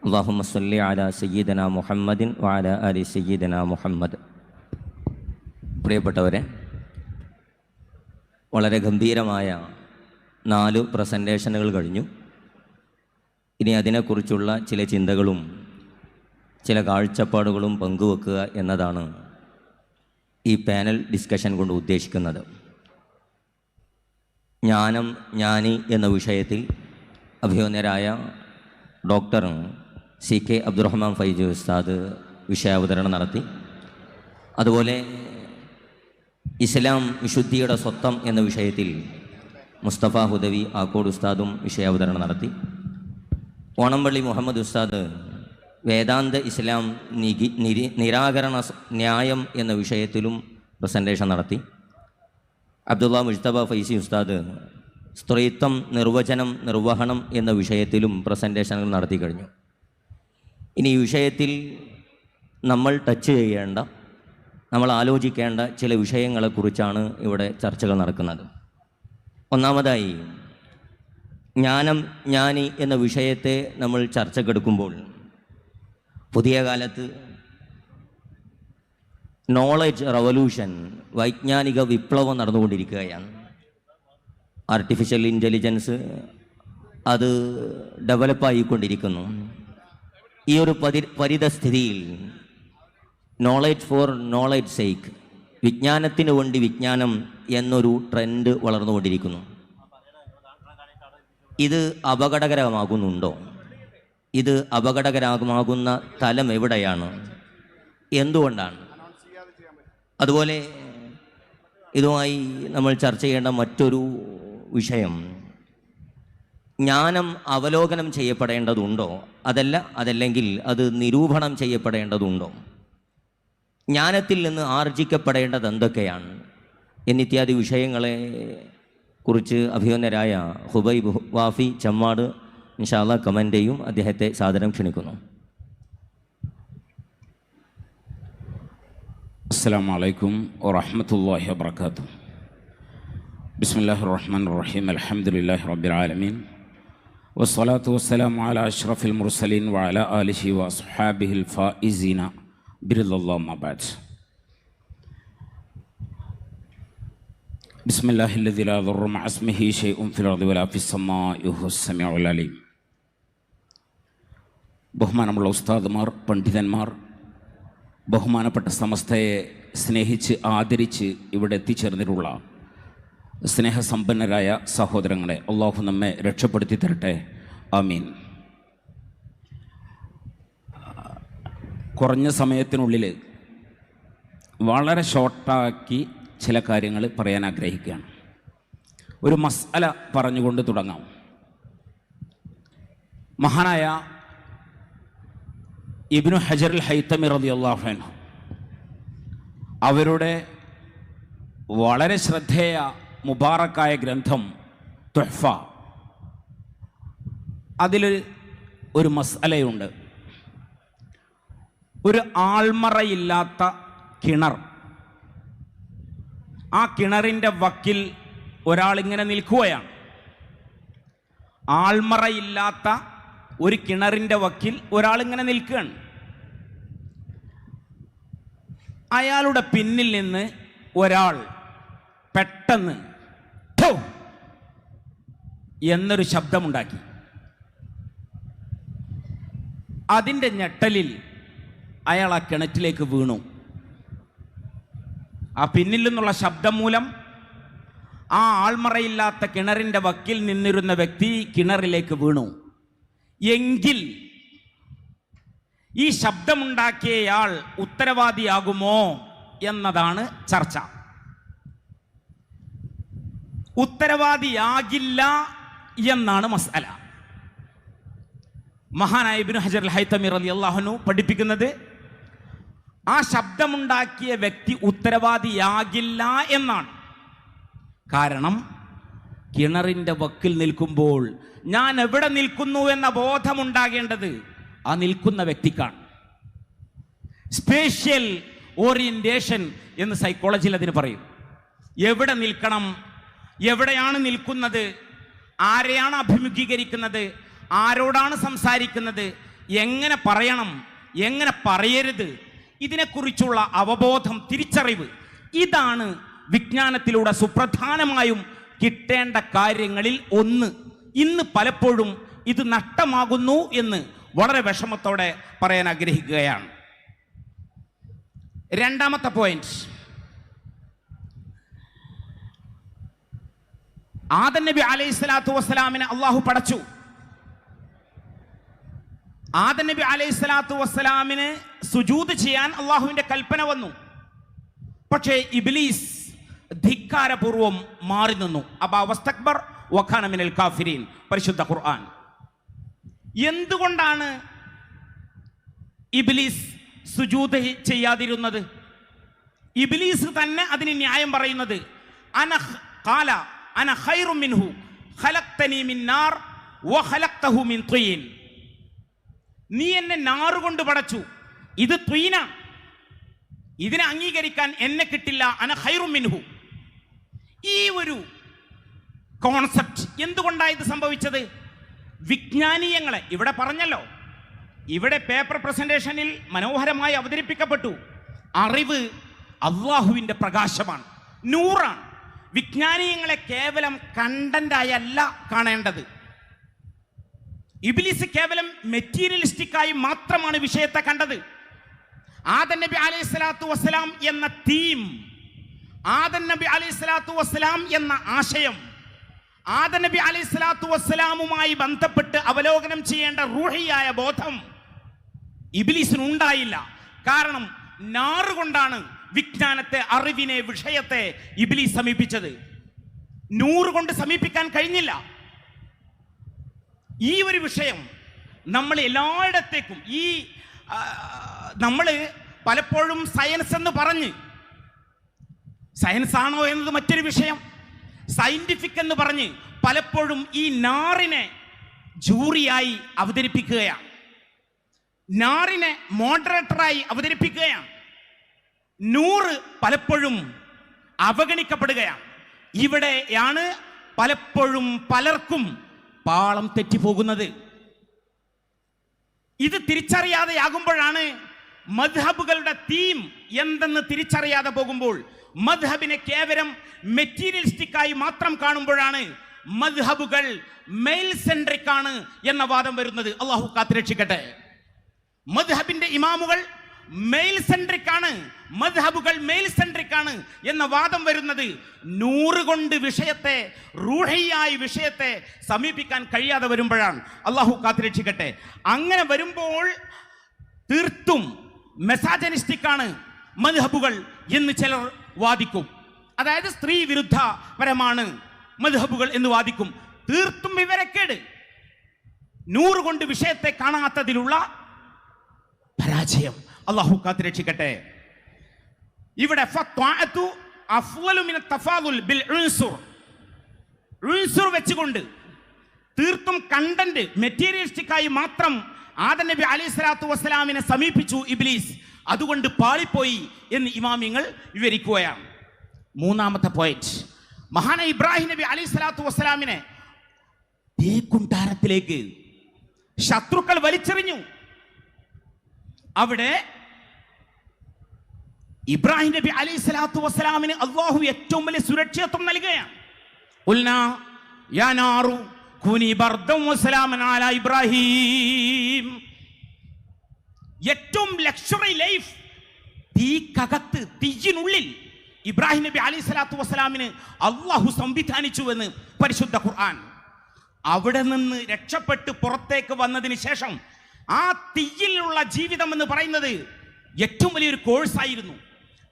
അല്ലാഹുമ്മ സ്വല്ലി അലാ സയ്യിദനാ മുഹമ്മദിൻ വഅലാ ആലി സയ്യിദനാ മുഹമ്മദ്. പ്രിയപ്പെട്ടവരെ, വളരെ ഗംഭീരമായ 4 പ്രസൻറ്റേഷനുകൾ കഴിഞ്ഞു. ഇനി അതിനെക്കുറിച്ചുള്ള ചില ചിന്തകളും ചില കാഴ്ചപ്പാടുകളും പങ്കുവെക്കുക എന്നതാണ് ഈ പാനൽ ഡിസ്കഷൻ കൊണ്ട് ഉദ്ദേശിക്കുന്നത്. ജ്ഞാനം, ജ്ഞാനി എന്ന വിഷയത്തിൽ അഭിമന്യരായ ഡോക്ടർ CK അബ്ദുറഹ്മാൻ ഫൈസി ഉസ്താദ് വിഷയാവതരണം നടത്തി. അതുപോലെ ഇസ്ലാം വിശുദ്ധിയുടെ സ്വത്വം എന്ന വിഷയത്തിൽ മുസ്തഫ ഹുദവി ആക്കോട് ഉസ്താദും വിഷയാവതരണം നടത്തി. ഓണംപള്ളി മുഹമ്മദ് ഉസ്താദ് വേദാന്ത ഇസ്ലാം നിരാകരണ ന്യായം എന്ന വിഷയത്തിലും പ്രസൻറ്റേഷൻ നടത്തി. അബ്ദുള്ള മുജ്തബ ഫൈസി ഉസ്താദ് സ്ത്രീത്വം നിർവചനം നിർവഹണം എന്ന വിഷയത്തിലും പ്രസൻറ്റേഷനുകൾ നടത്തി കഴിഞ്ഞു. ഇനി ഈ വിഷയത്തിൽ നമ്മൾ ടച്ച് ചെയ്യേണ്ട, നമ്മൾ ആലോചിക്കേണ്ട ചില വിഷയങ്ങളെക്കുറിച്ചാണ് ഇവിടെ ചർച്ചകൾ നടക്കുന്നത്. ഒന്നാമതായി, ജ്ഞാനം, ജ്ഞാനി എന്ന വിഷയത്തെ നമ്മൾ ചർച്ചക്കെടുക്കുമ്പോൾ പുതിയ കാലത്ത് നോളജ് റവല്യൂഷൻ, വൈജ്ഞാനിക വിപ്ലവം നടന്നുകൊണ്ടിരിക്കുകയാണ്. ആർട്ടിഫിഷ്യൽ ഇൻ്റലിജൻസ് അത് ഡെവലപ്പായിക്കൊണ്ടിരിക്കുന്നു. ഈ ഒരു പരിതസ്ഥിതിയിൽ നോളജ് ഫോർ നോളജ് സേക്ക്, വിജ്ഞാനത്തിന് വേണ്ടി വിജ്ഞാനം എന്നൊരു ട്രെൻഡ് വളർന്നുകൊണ്ടിരിക്കുന്നു. ഇത് അപകടകരമാകുന്നുണ്ടോ? ഇത് അപകടകരമാകുന്ന തലം എവിടെയാണ്? എന്തുകൊണ്ടാണ്? അതുപോലെ ഇതുമായി നമ്മൾ ചർച്ച ചെയ്യേണ്ട മറ്റൊരു വിഷയം, ജ്ഞാനം അവലോകനം ചെയ്യപ്പെടേണ്ടതുണ്ടോ, അതല്ലെങ്കിൽ അത് നിരൂപണം ചെയ്യപ്പെടേണ്ടതുണ്ടോ? ജ്ഞാനത്തിൽ നിന്ന് ആർജിക്കപ്പെടേണ്ടത് എന്തൊക്കെയാണ് എന്നിത്യാദി വിഷയങ്ങളെ കുറിച്ച് അഭിമന്യരായ ഹുബൈബ് വാഫി ചമ്മാട് ഇൻഷാ അല്ലാഹ് കമൻ്റ് ചെയ്യും. അദ്ദേഹത്തെ സാദരം ക്ഷണിക്കുന്നു. അസ്സലാമു അലൈക്കും വറഹ്മത്തുള്ളാഹി വബറകാതുഹു. ബിസ്മില്ലാഹിർ റഹ്മാനിർ റഹീം. അൽഹംദുലില്ലാഹി റബ്ബിൽ ആലമീൻ വസ്സലാത്തു വസ്സലാമു അലാ അഷ്റഫിൽ മുർസലീൻ വഅലാ ആലിഹി വഅസ്ഹാബിഹിൽ ഫായിസീന ബിറിദല്ലാഹി അമ്മാ ബഅദ്. ബിസ്മില്ലാഹില്ലദീ ലാ യദുറു മഅ ഇസ്മിഹി ശൈഉൻ ഫിൽ അർദി വലാ ഫിസ് സമാഇ വഹുവസ് സമീഉൽ അലീം. ബഹുമാനമുള്ള ഉസ്താദുമാർ, പണ്ഡിതന്മാർ, ബഹുമാനപ്പെട്ട സമസ്തയെ സ്നേഹിച്ച് ആദരിച്ച് ഇവിടെ എത്തിച്ചേർന്നിട്ടുള്ള സ്നേഹസമ്പന്നരായ സഹോദരങ്ങളെ, അള്ളാഹു നമ്മെ രക്ഷപ്പെടുത്തി തരട്ടെ, ആമീൻ. കുറഞ്ഞ സമയത്തിനുള്ളിൽ വളരെ ഷോർട്ടാക്കി ചില കാര്യങ്ങൾ പറയാൻ ആഗ്രഹിക്കുകയാണ്. ഒരു മസ്അല പറഞ്ഞുകൊണ്ട് തുടങ്ങാം. മഹാനായ ഇബ്നു ഹജർ അൽ ഹൈതമി റളിയല്ലാഹു അൻഹു അവരുടെ വളരെ ശ്രദ്ധേയ മുബാറക്കായ ഗ്രന്ഥം തുഹ്ഫ, അതിൽ ഒരു മസ്അലയുണ്ട്. ഒരു ആൾമറയില്ലാത്ത കിണർ, ആ കിണറിൻ്റെ വക്കിൽ ഒരാളിങ്ങനെ നിൽക്കുകയാണ്. ആൾമറയില്ലാത്ത ഒരു കിണറിൻ്റെ വക്കിൽ ഒരാളിങ്ങനെ നിൽക്കുകയാണ്. അയാളുടെ പിന്നിൽ നിന്ന് ഒരാൾ പെട്ടെന്ന് ഠോ എന്നൊരു ശബ്ദമുണ്ടാക്കി. അതിൻ്റെ ഞെട്ടലിൽ അയാൾ ആ കിണറ്റിലേക്ക് വീണു. ആ പിന്നിൽ നിന്നുള്ള ശബ്ദം മൂലം ആ ആൾമറയില്ലാത്ത കിണറിൻ്റെ വക്കിൽ നിന്നിരുന്ന വ്യക്തി കിണറിലേക്ക് വീണു. എങ്കിൽ ഈ ശബ്ദമുണ്ടാക്കിയയാൾ ഉത്തരവാദിയാകുമോ എന്നതാണ് ചർച്ച. ഉത്തരവാദിയാകില്ല എന്നാണ് മസ്അല. മഹാനായ ഇബ്നു ഹജർ അൽ ഹൈതമി റളിയല്ലാഹു അൻഹു പഠിപ്പിക്കുന്നത് ആ ശബ്ദമുണ്ടാക്കിയ വ്യക്തി ഉത്തരവാദിയാകില്ല എന്നാണ്. കാരണം കിണറിൻ്റെ വക്കിൽ നിൽക്കുമ്പോൾ ഞാൻ എവിടെ നിൽക്കുന്നു എന്ന ബോധമുണ്ടാകേണ്ടത് ആ നിൽക്കുന്ന വ്യക്തിക്കാണ്. സ്പേഷ്യൽ ഓറിയന്റേഷൻ എന്ന് സൈക്കോളജിയിൽ അതിന് പറയും. എവിടെ നിൽക്കണം, എവിടെയാണ് നിൽക്കുന്നത്, ആരെയാണ് അഭിമുഖീകരിക്കുന്നത്, ആരോടാണ് സംസാരിക്കുന്നത്, എങ്ങനെ പറയണം, എങ്ങനെ പറയരുത്, ഇതിനെക്കുറിച്ചുള്ള അവബോധം, തിരിച്ചറിവ്, ഇതാണ് വിജ്ഞാനത്തിലൂടെ സുപ്രധാനമായും കിട്ടേണ്ട കാര്യങ്ങളിൽ ഒന്ന്. ഇന്ന് പലപ്പോഴും ഇത് നഷ്ടമാകുന്നു എന്ന് വളരെ വിഷമത്തോടെ പറയാൻ ആഗ്രഹിക്കുകയാണ്. രണ്ടാമത്തെ പോയിന്റ്, ആദം നബി അലൈഹി സ്വലാത്തു വസ്സലാമിനെ അള്ളാഹു പടച്ചു. ആദം നബി അലൈഹി സ്വലാത്തു വസ്സലാമിന് സുജൂദ് ചെയ്യാൻ അള്ളാഹുവിന്റെ കൽപ്പന വന്നു. പക്ഷേ ഇബ്ലീസ് ധിക്കാരപൂർവം മാറി നിന്നു. അബാ വസ്തക്ബർ വഖാന മിനൽ കാഫിരീൻ, പരിശുദ്ധ ഖുർആൻ. എന്തുകൊണ്ടാണ് ഇബ്ലീസ് സുജൂദ് ചെയ്യാതിരുന്നത്? ഇബ്ലീസ് തന്നെ അതിന് ന്യായം പറയുന്നത്, അന ഖൈറും മിൻഹു ഖലഖ്തനി മിൻ നാർ വഖലഖ്തഹു മിൻ ത്വീൻ. നീ എന്നെ നാറുകൊണ്ട് പടച്ചു, ഇത് ത്വീനാണ്, ഇതിനെ അംഗീകരിക്കാൻ എന്നെ കിട്ടില്ല. അന ഖൈറും മിൻഹു. ഈ ഒരു കോൺസെപ്റ്റ് എന്തുകൊണ്ടാണ് ഇത് സംഭവിച്ചത്? വിജ്ഞാനീയങ്ങളെ ഇവിടെ പറഞ്ഞല്ലോ, ഇവിടെ പേപ്പർ പ്രസന്റേഷനിൽ മനോഹരമായി അവതരിപ്പിക്കപ്പെട്ടു. അറിവ് അള്ളാഹുവിൻ്റെ പ്രകാശമാണ്, നൂറാണ്. വിജ്ഞാനീയങ്ങളെ കേവലം കണ്ടന്റായല്ല കാണേണ്ടത്. ഇബ്ലീസ് കേവലം മെറ്റീരിയലിസ്റ്റിക്കായി മാത്രമാണ് വിഷയത്തെ കണ്ടത്. ആദം നബി അലൈഹി സ്വലാത്തു വസ്സലാം എന്ന തീം, ആദം നബി അലൈഹി സ്വലാത്തു വസ്സലാം എന്ന ആശയം, ആദം നബി അലൈഹി സ്വലാത്തു വസ്സലാമുമായി ബന്ധപ്പെട്ട് അവലോകനം ചെയ്യേണ്ട റൂഹിയായ ബോധം ഇബ്ലീസിനുണ്ടായില്ല. കാരണം നാറുകൊണ്ടാണ് വിജ്ഞാനത്തെ, അറിവിനെ, വിഷയത്തെ ഇബ്ലീസ് സമീപിച്ചത്. നൂറ് കൊണ്ട് സമീപിക്കാൻ കഴിഞ്ഞില്ല. ഈ ഒരു വിഷയം നമ്മൾ എല്ലായിടത്തേക്കും, ഈ നമ്മൾ പലപ്പോഴും സയൻസ് എന്ന് പറഞ്ഞ്, സയൻസ് ആണോ എന്നത് മറ്റൊരു വിഷയം, സയന്റിഫിക് എന്ന് പറഞ്ഞ് പലപ്പോഴും ഈ നാറിനെ ജൂറിയായി അവതരിപ്പിക്കുകയാണ്, നാറിനെ മോഡറേറ്ററായി അവതരിപ്പിക്കുകയാണ്. നൂറ് പലപ്പോഴും അവഗണിക്കപ്പെടുകയാണ്. ഇവിടെയാണ് പലപ്പോഴും പലർക്കും പാളം തെറ്റിപ്പോകുന്നത്. ഇത് തിരിച്ചറിയാതെയാകുമ്പോഴാണ് മദ്ഹബുകളുടെ തീം എന്തെന്ന് തിരിച്ചറിയാതെ പോകുമ്പോൾ, മദ്ഹബിനെ കേവലം മെറ്റീരിയലിസ്റ്റിക്കായി മാത്രം കാണുമ്പോഴാണ് മദ്ഹബുകൾ മെയിൽ സെൻട്രിക് ആണ് എന്ന വാദം വരുന്നത്. അള്ളാഹു കാത്തുരക്ഷിക്കട്ടെ. മദ്ഹബിന്റെ ഇമാമുകൾ മെയിൽ സെൻട്രിക് ആണ്, മദ്ഹബുകൾ മെയിൽ സെൻട്രിക് ആണ് എന്ന വാദം വരുന്നത് നൂറ് കൊണ്ട് വിഷയത്തെ, റൂഹിയായി വിഷയത്തെ സമീപിക്കാൻ കഴിയാതെ വരുമ്പോഴാണ്. അള്ളാഹു കാത്തുരക്ഷിക്കട്ടെ. അങ്ങനെ വരുമ്പോൾ തീർത്തും മെസാജനിസ്റ്റിക് ആണ് മദ്ഹബുകൾ എന്ന് ചിലർ വാദിക്കും. അതായത് സ്ത്രീ വിരുദ്ധപരമാണ് മദ്ഹബുകൾ എന്ന് വാദിക്കും. തീർത്തും വിവരക്കേട്, നൂറ് കൊണ്ട് വിഷയത്തെ കാണാത്തതിലുള്ള പരാജയം. അള്ളാഹു കാത്തുരക്ഷിക്കട്ടെ. ഇവിടെ വെച്ചുകൊണ്ട് തീർത്തും കണ്ടന്റ്, മെറ്റീരിയലിസ്റ്റിക്കായി മാത്രം ആദം നബി അലൈഹി സ്വലാത്തു വസ്സലാമിനെ സമീപിച്ചു ഇബ്ലീസ്. അതുകൊണ്ട് പാളിപ്പോയി എന്ന് ഇമാമിങ്ങൾ വിവരിക്കുകയാണ്. മൂന്നാമത്തെ പോയിന്റ്, മഹാന ഇബ്രാഹിം നബി അലൈഹി സ്വലാത്തു വസ്സലാമിനെ തീക്കുണ്ടാരത്തിലേക്ക് ശത്രുക്കൾ വലിച്ചെറിഞ്ഞു. അവിടെ ഇബ്രാഹിം നബി അലൈഹി സ്വലാത്തു വസ്സലാമിന് അല്ലാഹു ഏറ്റവും വലിയ സുരക്ഷിതത്വം നൽകുകയാണ്. ഖുൽനാ യാ നാറു കുനി ബർദൻ വസലാമൻ അലാ ഇബ്രാഹിം. ഏറ്റവും ലക്ഷറി ലൈഫ്, തീക്കകത്ത്, തീയിനുള്ളിൽ ഇബ്രാഹിം നബി അലൈഹി സ്വലാത്തു വസ്സലാമിന് അല്ലാഹു സംവിധാനിച്ചുവെന്ന് പരിശുദ്ധ ഖുർആൻ. അവിടെ നിന്ന് രക്ഷപ്പെട്ട് പുറത്തേക്ക് വന്നതിന് ശേഷം ആ തീയിലുള്ള ജീവിതം എന്ന് പറയുന്നത് ഏറ്റവും വലിയൊരു കോഴ്സായിരുന്നു.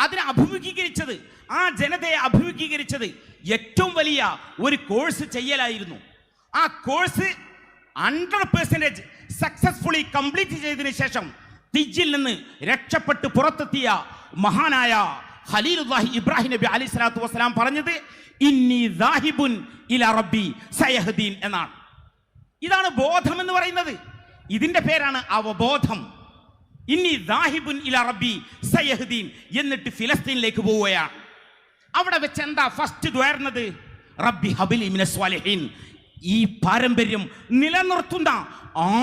അതിനെ അഭിമുഖീകരിച്ചത്, ആ ജനതയെ അഭിമുഖീകരിച്ചത് ഏറ്റവും വലിയ ഒരു കോഴ്സ് ചെയ്യലായിരുന്നു. ആ കോഴ്സ് 100% സക്സസ്ഫുള്ളി കംപ്ലീറ്റ് ചെയ്തതിനു ശേഷം തീയിൽ നിന്ന് രക്ഷപ്പെട്ട് പുറത്തെത്തിയ മഹാനായ ഖലീലുല്ലാഹി ഇബ്രാഹിം നബി അലൈഹി സ്വലാത്തു വസ്സലാം പറഞ്ഞത് ഇന്നി ദാഹിബുൻ ഇലാ റബ്ബി സയഹ്ദീൻ എന്നാണ്. ഇതാണ് ബോധം എന്ന് പറയുന്നത്. ഇതിന്റെ പേരാണ് അവബോധം. ഇന്നി ദാഹിബുൻ ഇലാ റബ്ബി സയഹ്ദീൻ. എന്നിട്ട് ഫിലസ്തീനിലേക്ക് പോവുകയാണ്. അവിടെ വെച്ച് എന്താ ഫസ്റ്റ് ദ്വാരുന്നത്? റബ്ബി ഹബിലി മിനസ് സ്വാലിഹീൻ. ഈ പാരമ്പര്യം നിലനിർത്തുന്ന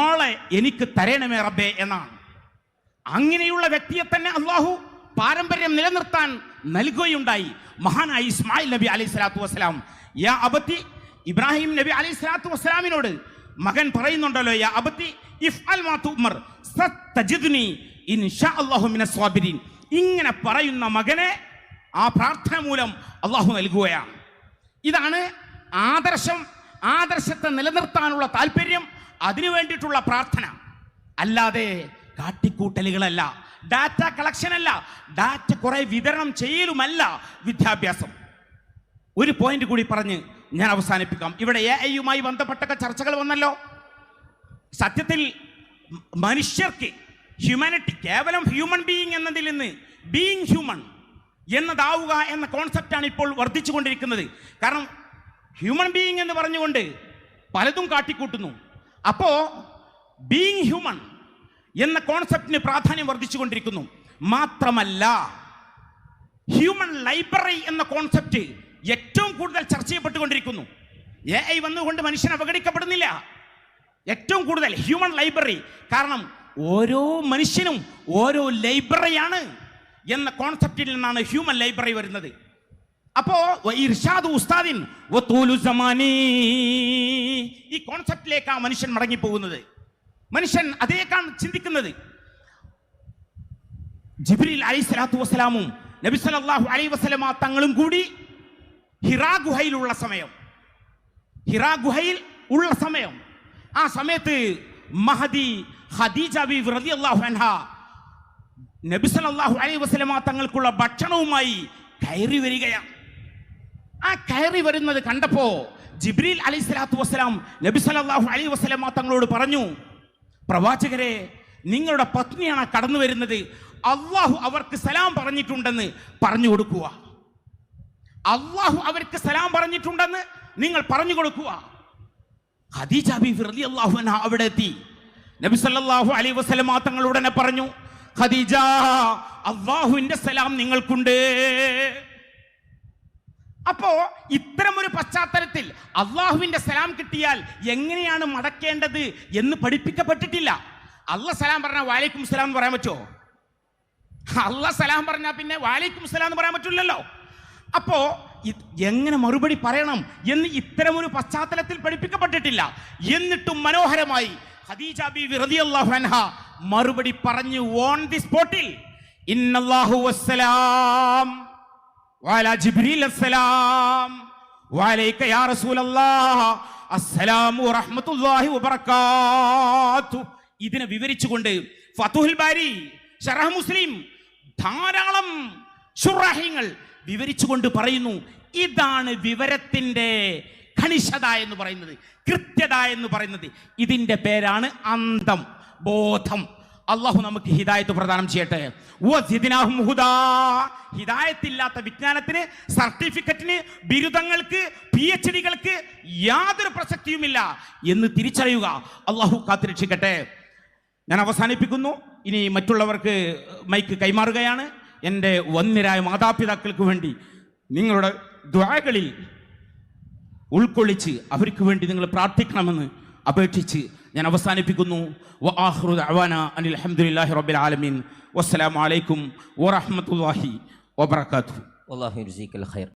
ആളെ എനിക്ക് തരണമേ റബ്ബേ എന്നാണ്. അങ്ങനെയുള്ള വ്യക്തിയെ തന്നെ അള്ളാഹു പാരമ്പര്യം നിലനിർത്താൻ നൽകുകയുണ്ടായി. മഹാനായ ഇസ്മായിൽ നബി അലൈഹി സ്വലാത്തു വസ്സലാം, യാ അബത്തി, ഇബ്രാഹിം നബി അലൈഹി സ്വലാത്തു വസ്സലാമിനോട് മകൻ പറയുന്നുണ്ടല്ലോ, യാ അബത്തി ഇഫ്അൽ മാ തുഅ്മർ സതജിദ്നി ഇൻഷാ അല്ലാഹു മിനസ് സ്വാബിരീൻ. ഇങ്ങനെ പറയുന്ന മകനെ ആ പ്രാർത്ഥന മൂലം അള്ളാഹു നൽകുകയാണ്. ഇതാണ് ആദർശം. ആദർശത്തെ നിലനിർത്താനുള്ള താല്പര്യം, അതിനു വേണ്ടിയിട്ടുള്ള പ്രാർത്ഥന. അല്ലാതെ കാട്ടിക്കൂട്ടലുകളല്ല, ഡാറ്റ കളക്ഷൻ അല്ല, ഡാറ്റ കുറെ വിതരണം ചെയ്യലുമല്ല വിദ്യാഭ്യാസം. ഒരു പോയിന്റ് കൂടി പറഞ്ഞ് ഞാൻ അവസാനിപ്പിക്കാം. ഇവിടെ AI-യുമായി ബന്ധപ്പെട്ട ചർച്ചകൾ വന്നല്ലോ. സത്യത്തിൽ മനുഷ്യർക്ക് ഹ്യൂമാനിറ്റി, കേവലം ഹ്യൂമൻ ബീയിങ് എന്നതിൽ നിന്ന് ബീയിങ് ഹ്യൂമൻ എന്നതാവുക എന്ന കോൺസെപ്റ്റാണ് ഇപ്പോൾ വർദ്ധിച്ചു കൊണ്ടിരിക്കുന്നത്. കാരണം ഹ്യൂമൻ ബീയിങ് എന്ന് പറഞ്ഞുകൊണ്ട് പലതും കാട്ടിക്കൂട്ടുന്നു. അപ്പോ ബീയിങ് ഹ്യൂമൻ എന്ന കോൺസെപ്റ്റിന് പ്രാധാന്യം വർദ്ധിച്ചുകൊണ്ടിരിക്കുന്നു. മാത്രമല്ല, ഹ്യൂമൻ ലൈബ്രറി എന്ന കോൺസെപ്റ്റ് ഏറ്റവും കൂടുതൽ ചർച്ച ചെയ്യപ്പെട്ടുകൊണ്ടിരിക്കുന്നു. AI വന്നുകൊണ്ട് മനുഷ്യൻ അവഗണിക്കപ്പെടുന്നില്ല. ഏറ്റവും കൂടുതൽ ഹ്യൂമൻ ലൈബ്രറി. കാരണം ഓരോ മനുഷ്യനും ഓരോ ലൈബ്രറിയാണ് എന്ന കോൺസെപ്റ്റിൽ നിന്നാണ് ഹ്യൂമൻ ലൈബ്രറി വരുന്നത്. അപ്പോ ഇർഷാദ് ഉസ്താദിൻ വതൂലു സമാനി, ഈ കോൺസെപ്റ്റിലേക്കാണ് മനുഷ്യൻ മടങ്ങിപ്പോകുന്നത്. മനുഷ്യൻ അതേക്കാണ് ചിന്തിക്കുന്നത്. ജിബ്രീൽ അലൈഹിസ്സലാത്തു വസ്സലാമും നബി സല്ലല്ലാഹു അലൈഹി വസല്ലമ തങ്ങളും കൂടി ഹിറാ ഗുഹയിൽ ഉള്ള സമയം, ആ സമയത്ത് മഹദി ഖദീജ ബീവി റളിയല്ലാഹു അൻഹാ നബി സല്ലല്ലാഹു അലൈഹി വസല്ലമ തങ്ങൾക്കുള്ള ഭക്ഷണവുമായി കയറി വരികയാണ്. ആ കയറി വരുന്നത് കണ്ടപ്പോ ജിബ്രീൽ അലൈഹിസ്സലാത്തു വസ്സലാം നബി സല്ലല്ലാഹു അലൈഹി വസല്ലമ തങ്ങളോട് പറഞ്ഞു, പ്രവാചകരെ, നിങ്ങളുടെ പത്നിയാണ് കടന്നു വരുന്നത്, അള്ളാഹു അവർക്ക് സലാം പറഞ്ഞിട്ടുണ്ടെന്ന് പറഞ്ഞു കൊടുക്കുക. അള്ളാഹു അവർക്ക് സലാം പറഞ്ഞിട്ടുണ്ടെന്ന് നിങ്ങൾ പറഞ്ഞു കൊടുക്കുക. ഖദീജ ബീവി റളിയല്ലാഹു അൻഹ അവിടെ എത്തി. നബി സല്ലല്ലാഹു അലൈഹി വസല്ലമ തങ്ങളോട് തന്നെ പറഞ്ഞു, ഖദീജ, അള്ളാഹുവിന്റെ സലാം നിങ്ങൾക്കുണ്ട്. അപ്പോ ഇത്തരമൊരു പശ്ചാത്തലത്തിൽ അള്ളാഹുവിന്റെ സലാം കിട്ടിയാൽ എങ്ങനെയാണ് മടക്കേണ്ടത് എന്ന് പഠിപ്പിക്കപ്പെട്ടിട്ടില്ല. അള്ളാഹ് സലാം പറഞ്ഞാൽ വാലൈക്കും സലാം എന്ന് പറയാൻ പറ്റുമോ? അള്ളാഹ് സലാം പറഞ്ഞാൽ പിന്നെ വാലൈക്കും സലാം എന്ന് പറയാൻ പറ്റില്ലല്ലോ. അപ്പോ എങ്ങനെ മറുപടി പറയണം എന്ന് ഇത്തരമൊരു പശ്ചാത്തലത്തിൽ പഠിപ്പിക്കപ്പെട്ടിട്ടില്ല. എന്നിട്ടും മനോഹരമായി ഖദീജ ബീവി റളിയല്ലാഹു അൻഹ മറുപടി പറഞ്ഞു ഓൺ ദി സ്പോട്ടിൽ, ഇന്നല്ലാഹു വസ്സലാം വഅലാ ജിബ്രീൽ അസ്സലാം വഅലൈക യാ റസൂലല്ലാഹ് അസ്സലാമു വറഹ്മത്തുള്ളാഹി വബറകാതുഹു. ഇതിനെ വിവരിച്ചുകൊണ്ട് ഫതുഹുൽ ബാരി, ശറഹ് മുസ്ലിം, ധാരാളം ശുറാഹിങ്ങൾ വിവരിച്ചുകൊണ്ട് പറയുന്നു, ഇതാണ് വിവരത്തിന്റെ ഖനിഷത എന്ന് പറയുന്നത്, കൃത്യത എന്ന് പറയുന്നത്. ഇതിന്റെ പേരാണ് അന്തം, ബോധം. അള്ളാഹു നമുക്ക് ഹിദായത്ത് പ്രദാനം ചെയ്യട്ടെ. ഹിദായത്തില്ലാത്ത വിജ്ഞാനത്തിന്, സർട്ടിഫിക്കറ്റിന്, ബിരുദങ്ങൾക്ക്, PhDകൾക്ക് യാതൊരു പ്രസക്തിയുമില്ല എന്ന് തിരിച്ചറിയുക. അള്ളാഹു കാത്തുരക്ഷിക്കട്ടെ. ഞാൻ അവസാനിപ്പിക്കുന്നു. ഇനി മറ്റുള്ളവർക്ക് മൈക്ക് കൈമാറുകയാണ്. എൻ്റെ വന്യരായ മാതാപിതാക്കൾക്ക് വേണ്ടി നിങ്ങളുടെ ദുആകളിൽ ഉൾക്കൊള്ളിച്ച് അവർക്ക് വേണ്ടി നിങ്ങൾ പ്രാർത്ഥിക്കണമെന്ന് അപേക്ഷിച്ച് ഞാൻ അവസാനിപ്പിക്കുന്നു. വആഖിറു ദഅവാനാ അനിൽ ഹംദുലില്ലാഹി റബ്ബിൽ ആലമീൻ. വസ്സലാമു അലൈക്കും വറഹ്മത്തുള്ളാഹി വബറകാതുഹു. വല്ലാഹു യജ്സിക്കൽ ഖൈർ.